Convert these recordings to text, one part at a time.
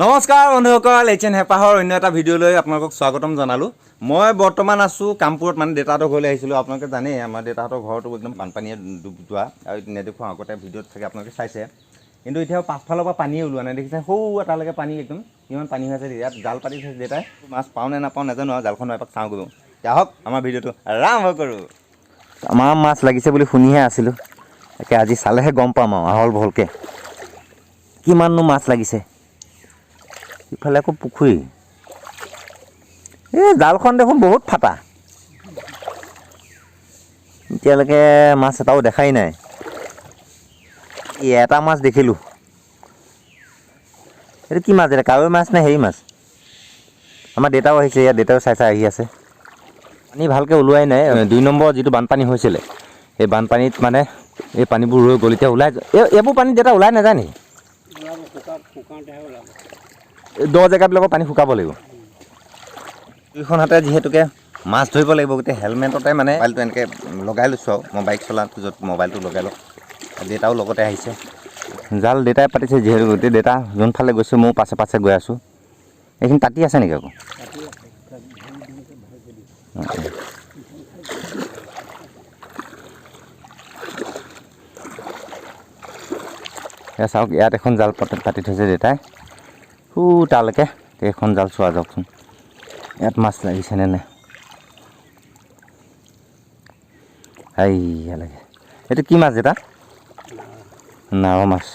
নমস্কাৰ বন্ধুসকল, এইচেন হেপাহৰ অন্য এটা ভিডিঅ'লৈ আপোনালোকক স্বাগতম জনালোঁ। মই বৰ্তমান আছোঁ কামপুৰত, মানে দেউতাহঁতৰ ঘৰলৈ আহিছিলোঁ। আপোনালোকে জানেই আমাৰ দেউতাহঁতৰ ঘৰটো একদম বানপানীয়ে ডুব যোৱা, আৰু নেদেখুৱাওঁ আগতে ভিডিঅ'ত থাকে আপোনালোকে চাইছে। কিন্তু এতিয়া পাছফালৰ পৰা পানীয়ে ওলোৱা নাই, দেখিছে সৌ এটালৈকে পানী একদম কিমান পানী হৈ আছে। ইয়াত জাল পাতি থৈছে দেউতাই, মাছ পাওঁ নে নাপাওঁ নাজানো আৰু, জালখন এপাক চাওঁ গৈ। আহক আমাৰ ভিডিঅ'টো আৰম্ভ কৰোঁ। আমাৰ মাছ লাগিছে বুলি শুনিহে আছিলোঁ, তাকে আজি চালেহে গম পাম আৰু আহল বহলকৈ কিমাননো মাছ লাগিছে। ইফালে আকৌ পুখুৰী, এই জালখন দেখোন বহুত ফাটা, এতিয়ালৈকে মাছ এটাও দেখাই নাই। এটা মাছ দেখিলোঁ, এইটো কি মাছ? এটা কাৱৈ মাছ নে হেৰি মাছ? আমাৰ দেউতাও আহিছে, ইয়াত দেউতাও চাই আহি আছে। পানী ভালকৈ ওলোৱাই নাই। 2 নম্বৰ যিটো বানপানী হৈছিলে, সেই বানপানীত মানে এই পানীবোৰ ৰৈ গ'ল, এতিয়া ওলাই এইবোৰ পানী দেউতা ওলাই নাযায় নেকি? দ জেগাবিলাকৰ পানী শুকাব লাগিব। দুইখন হাতে যিহেতুকে মাছ ধৰিব লাগিব, গোটেই হেলমেটতে মানে মোবাইলটো এনেকৈ লগাই লৈছোঁ আৰু মই বাইক চলাওঁতে য'ত মোবাইলটো লগাই লওঁ। দেউতাও লগতে আহিছে। জাল দেউতাই পাতিছে যিহেতু, গোটেই দেউতা যোনফালে গৈছে ময়ো পাছে পাছে গৈ আছোঁ। এইখিনি তাতি আছে নেকি আকৌ? এয়া চাওক, ইয়াত এখন জাল পাতি থৈছে দেউতাই, তালৈকে এইখন জাল চোৱা যাওকচোন, ইয়াত মাছ লাগিছেনে নাই। হেৰিয়া লাগে, এইটো কি মাছ দেউতা? নাৰ মাছ,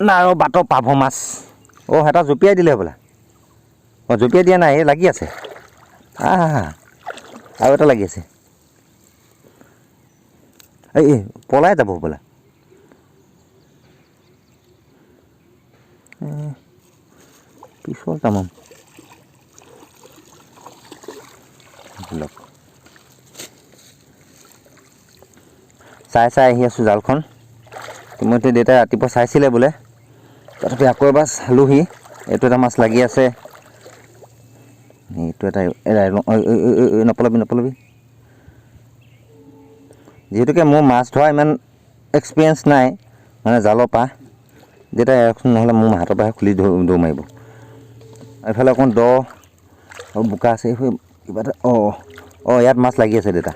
নাৰ বাটৰ পাভ মাছ। অঁ, এটা জঁপিয়াই দিলে হ'বলা। অঁ, জঁপিয়াই দিয়া নাই, এই লাগি আছে। আৰু এটা লাগি আছে, এই পলাই যাব হ'বলা। পিছল তামাম চাই আহি আছোঁ জালখন। ইতিমধ্যে দেউতাই ৰাতিপুৱা চাইছিলে বোলে, তথাপি আকৌ এবাৰ চালোহি। এইটো এটা মাছ লাগি আছে, এইটো এটা নপলাবি। যিহেতুকে মোৰ মাছ ধৰা ইমান এক্সপিৰিয়েঞ্চ নাই, মানে জালৰ পৰা, দেউতাই এৰকচোন, নহ'লে মোৰ হাতৰ পৰাহে খুলি দৌৰ মাৰিব। এইফালে অকণ দ আৰু বোকা আছে, কিবা এটা। ইয়াত মাছ লাগি আছে দেউতা।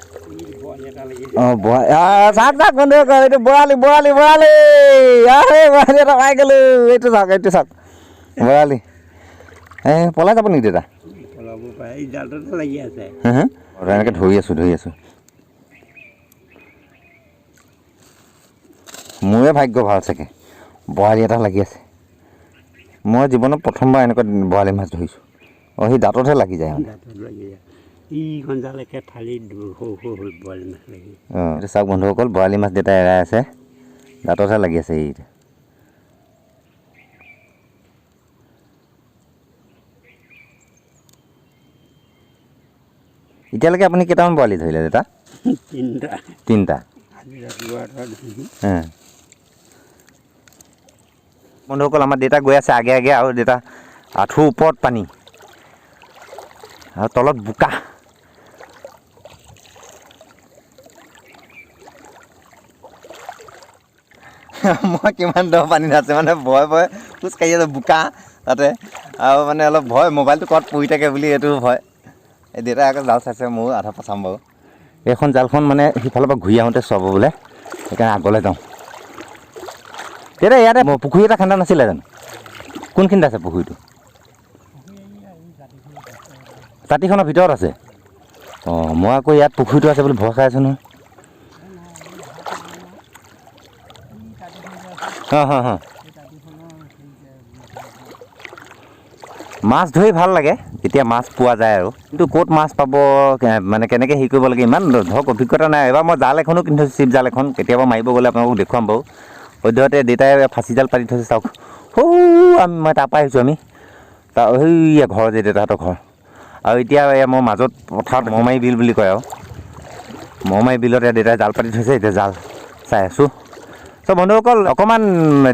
চাওক বন্ধু, এইটো বৰালি এটা পাই গ'লো। এইটো চাওক বৰালি। পলাই যাব নেকি দেউতা? এনেকৈ ধৰি আছোঁ। মোৰে ভাগ্য ভাল চাগে, বৰালি এটা লাগি আছে। মই জীৱনত প্ৰথমবাৰ এনেকুৱা বৰালি মাছ ধৰিছোঁ। সি দাঁততহে লাগি যায় মানে। এইটো চাওক বন্ধুসকল, বৰালি মাছ দেউতাই এৰাই আছে, দাঁততহে লাগি আছে। এইটো এতিয়ালৈকে আপুনি কেইটামান বৰালি ধৰিলে দেউতা? তিনিটা। বন্ধুসকল, আমাৰ দেউতা গৈ আছে আগে, আৰু দেউতা আঁঠুৰ ওপৰত পানী আৰু তলত বোকা। মই কিমান দ পানীত আছে, মানে ভয় খোজকাঢ়ি আছোঁ, বোকা তাতে, আৰু মানে অলপ ভয়, মোবাইলটো ক'ত পৰি থাকে বুলি এইটো ভয়। এই দেউতাই আকৌ জাল চাইছে, ময়ো আধা পচাম বাৰু। এইখন জালখন মানে সিফালৰ পৰা ঘূৰি আহোঁতে চোৱাব বোলে, সেইকাৰণে আগলৈ যাওঁ। দেউতা ইয়াতে পুখুৰী এটা খান্দা নাছিলে জানো? কোনখিনিত আছে পুখুৰীটো? তাঁতিখনৰ ভিতৰত আছে। মই আকৌ ইয়াত পুখুৰীটো আছে বুলি ভয় খাই আছোঁ নহয়। মাছ ধৰি ভাল লাগে যেতিয়া মাছ পোৱা যায় আৰু, কিন্তু ক'ত মাছ পাব, মানে কেনেকৈ হেৰি কৰিব লাগে, ইমান ধৰক অভিজ্ঞতা নাই। এবাৰ মই জাল এখনো কিনি থৈছোঁ, চিপ জাল এখন, কেতিয়াবা মাৰিব গ'লে আপোনালোকক দেখুৱাম বাৰু। সদ্যহতে দেউতাই ফাঁচি জাল পাতি থৈছে, চাওক। মই তাৰপৰা আহিছোঁ, আমি সেই ঘৰ যে দেউতাহঁতৰ ঘৰ। আৰু এতিয়া মই মাজত পথাৰত মমাৰি বিল বুলি কয়, আৰু মমাৰি বিলত দেউতাই জাল পাতি থৈছে, এতিয়া জাল চাই আছোঁ। বন্ধুসকল, অকণমান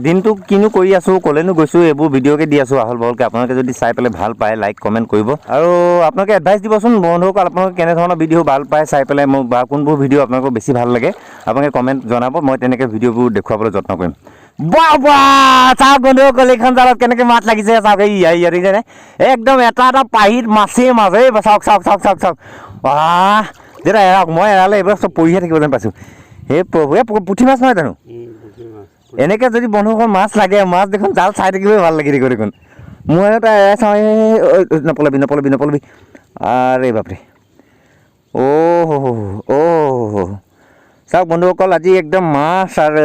দিনটো কিনো কৰি আছোঁ, ক'লেনো গৈছোঁ, এইবোৰ ভিডিঅ'কে দি আছোঁ আহল বহলকৈ। আপোনালোকে যদি চাই পেলাই ভাল পায়, লাইক কমেণ্ট কৰিব, আৰু আপোনালোকে এডভাইচ দিবচোন বন্ধুসকল, আপোনালোকে কেনেধৰণৰ ভিডিঅ' ভাল পায় চাই পেলাই, মোক বা কোনবোৰ ভিডিঅ' আপোনালোকক বেছি ভাল লাগে, আপোনালোকে কমেণ্ট জনাব। মই তেনেকৈ ভিডিঅ'বোৰ দেখুৱাবলৈ যত্ন কৰিম। বাহ বাহ চাওক বন্ধুসকল এইখন জালত কেনেকৈ মাছ লাগিছে চাওক এই দেখিছেনে একদম এটা এটা পাহিত মাছেই মাছ এই চাওক চাওক চাওক চাওক চাওক বাহ দেউতা এৰক মই এৰালে এইবিলাক চব পৰিহে থাকিব যেন পাইছোঁ সেই প্ৰভু এই পুঠি মাছ নহয় জানো এনেকৈ যদি বন্ধুসকল মাছ লাগে মাছ দেখোন জাল চাই থাকিবই ভাল লাগি থাকিব দেখোন মই এটা এৰাই চাওঁ নপলাবি নপলাবি নপলাবি আৰে বাপৰে অ' চাওক বন্ধুসকল আজি একদম মাছ আৰু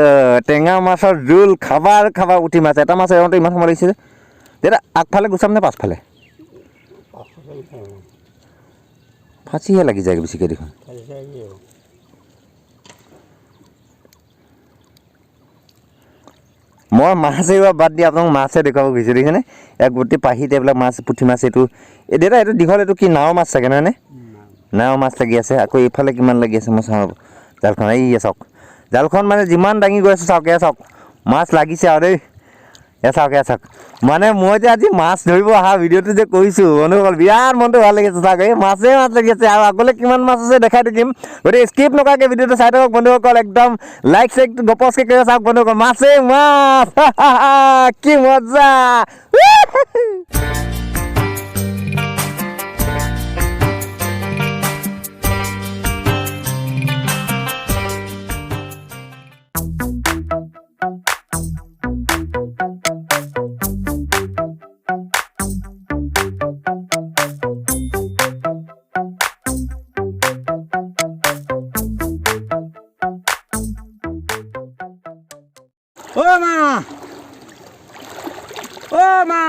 টেঙা মাছৰ জোল খাবা আৰু খাবা উঠি মাছ এটা মাছ এৰাওঁতে ইমান সময় লাগিছে যে দেউতা আগফালে গুচাম নে পাছফালে ফাঁচিহে লাগি যায়গৈ বেছিকৈ দেখোন মই মাছ এৰিব বাদ দি আপোনাক মাছে দেখুৱাব খুজিছোঁ দেখিছেনে ইয়াক গোটেই পাহিত এইবিলাক মাছ পুঠি মাছ এইটো এই দেউতা এইটো দীঘল এইটো কি নাও মাছ চাগে নহয়নে নাও মাছ লাগি আছে আকৌ এইফালে কিমান লাগি আছে মই চাওঁ জালখন এই চাওক জালখন মানে যিমান দাঙি গৈ আছোঁ চাওক চাওক মাছ লাগিছে আৰু দেই চাওক চাওক মানে মই যে আজি মাছ ধৰিব অহা ভিডিঅ'টো যে কৰিছোঁ বন্ধুসকল বিৰাট মনটো ভাল লাগিছে চাওক এই মাছেই মাছ লাগি আছে আৰু আগলৈ কিমান মাছ আছে দেখাই থাকিম গতিকে স্কিপ নকৰাকৈ ভিডিঅ'টো চাই থাকক বন্ধুসকল একদম লাইক চাইক গপচকৈ কৰি চাওক বন্ধুসকল মাছেই মাছ কি মজা অ' মা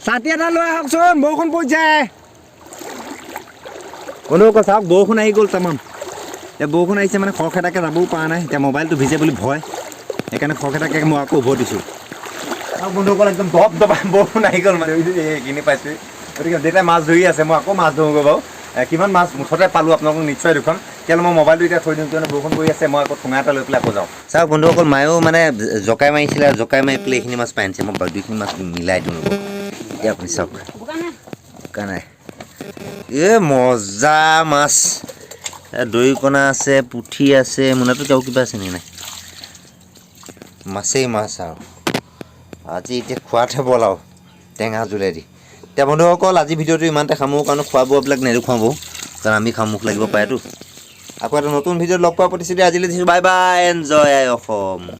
ছাতি এটা লৈ আহকচোন বৰষুণ পৰিছে বন্ধুসকল চাওক বৰষুণ আহি গ'ল তামাম এতিয়া বৰষুণ আহিছে মানে খৰখেদাকৈ যাবও পৰা নাই এতিয়া মোবাইলটো ভিজে বুলি ভয় সেইকাৰণে খৰখেদাকৈ মই আকৌ উভতি দিছোঁ আৰু বন্ধুসকল একদম দপ দবা বৰষুণ আহি গ'ল মানে এইখিনি পাইছোঁ গতিকে দেউতাই মাছ ধৰি আছে মই আকৌ মাছ ধৰোঁগৈ বাৰু কিমান মাছ মুঠতে পালোঁ আপোনালোকক নিশ্চয় দেখুৱাম কেলৈ মই মোবাইলটো এতিয়া থৈ দিওঁ কিয়নো বৰষুণ পৰি আছে মই আকৌ ঠোঙা এটা লৈ পেলাই আকৌ যাওঁ চাওক বন্ধুসকল মায়েও মানে জকাই মাৰিছিলে আৰু জকাই মাৰি পেলাই এইখিনি মাছ পাই আনিছে মই দুইখিনি মাছ মিলাই দিওঁ এতিয়া আপুনি চাওক বোকা নাই এই মজা মাছ দৰিকণা আছে পুঠি আছে মোনাটো আৰু কিবা আছে নে নাই মাছেই মাছ আৰু আজি এতিয়া খোৱাতহে বল আৰু টেঙা জোলেদি এতিয়া বন্ধুসকল আজি ভিডিঅ'টো ইমানতে সামৰোঁ কাৰণ খোৱা বোৱাবিলাক নেদেখুৱাম বাৰু কাৰণ আমি খামুখ লাগিব পাৰেতো আকৌ এটা নতুন ভিডিঅ'ত লগ পোৱা প্ৰতিশ্ৰুতি আজিলৈ দিছোঁ বাই বাই এনজয় অসম